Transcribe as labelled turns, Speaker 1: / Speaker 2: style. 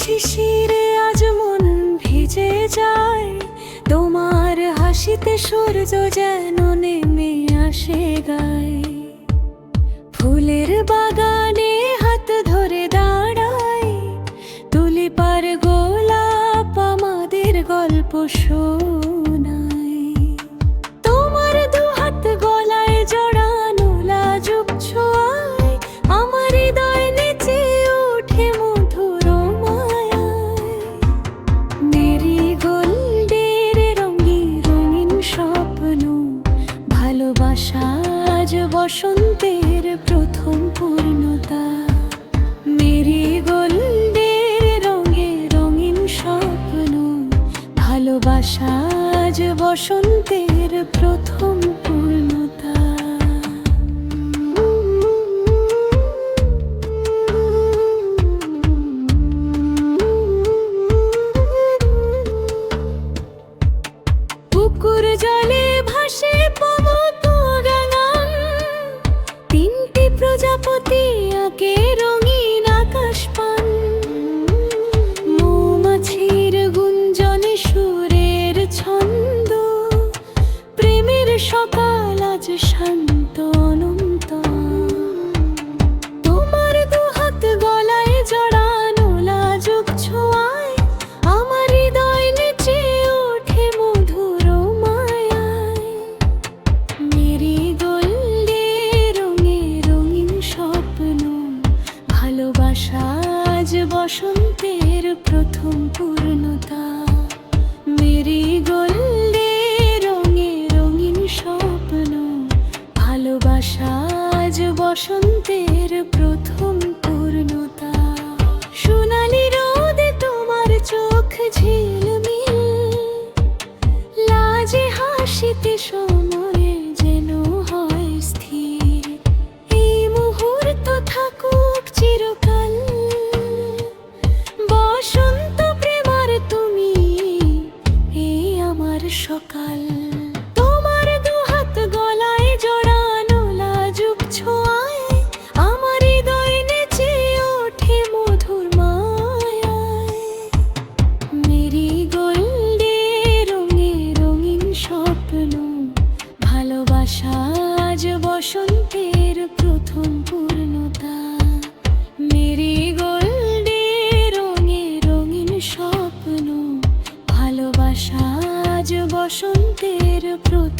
Speaker 1: শিশিরে আজ মন ভিজে যায়, তোমার হাসিতে সূর্য যেন নেমে আসে গায়ে। ফুলের বাগানে হাত ধরে দাঁড়াই, তুলিপার গোলাপ আমাদের গল্প শোনায়। তোমার দুহাত গলায় জড়ানো লাজুক ছোঁয়ায়, আমার হৃদয় নেচে ওঠে মধুর মায়ায়। মেরিগোল্ডের রঙিন রঙিন স্বপ্ন, ভালোবাসা আজ বসন্তের প্রথম পূর্ণতা। মেরিগোল্ডের রঙে রঙিন স্বপ্ন, ভালোবাসা আজ বসন্তের প্রথম পূর্ণতা। পুকুর জলে ভাসে পবনগান, তিনটি প্রজাপতি আঁকে রঙিন আকাশ পান। মৌমাছির গুঞ্জনে সুরের ছন্দ, প্রেমের সকাল আজ শান্ত অনন্ত। তোমার দুহাত গলায় জড়ানো লাজুক ছোঁয়ায়, আমার হৃদয় নেচে ওঠে মধুর মায়ায়। মেরিগোল্ডের রঙে রঙিন স্বপ্ন, ভালোবাসা আজ বসন্তের প্রথম পূর্ণতা। মেরিগোল্ডের রঙে রঙিন স্বপ্ন, ভালোবাসা আজ বসন্তের প্রথম পূর্ণতা। সোনালি রোদে তোমার চোখ ঝিলমিল, লাজে হাসিতে সময়ে যেন হয় স্থির। এই মুহূর্ত থাকুক চিরকাল, বসন্ত প্রেমার তুমি এই আমার সকাল। তোমার দুহাত গলায় জড়ানো লাজুক ছোঁয়ায়, আমার হৃদয় নেচে ওঠে মধুর মায়ায়। মেরিগোল্ডের রঙে রঙিন স্বপ্ন, ভালোবাসা আজ বসন্তের প্রথম পূর্ণতা। মেরিগোল্ডের রঙে রঙিন স্বপ্ন, ভালোবাসা আজ বসন্তের প্রথম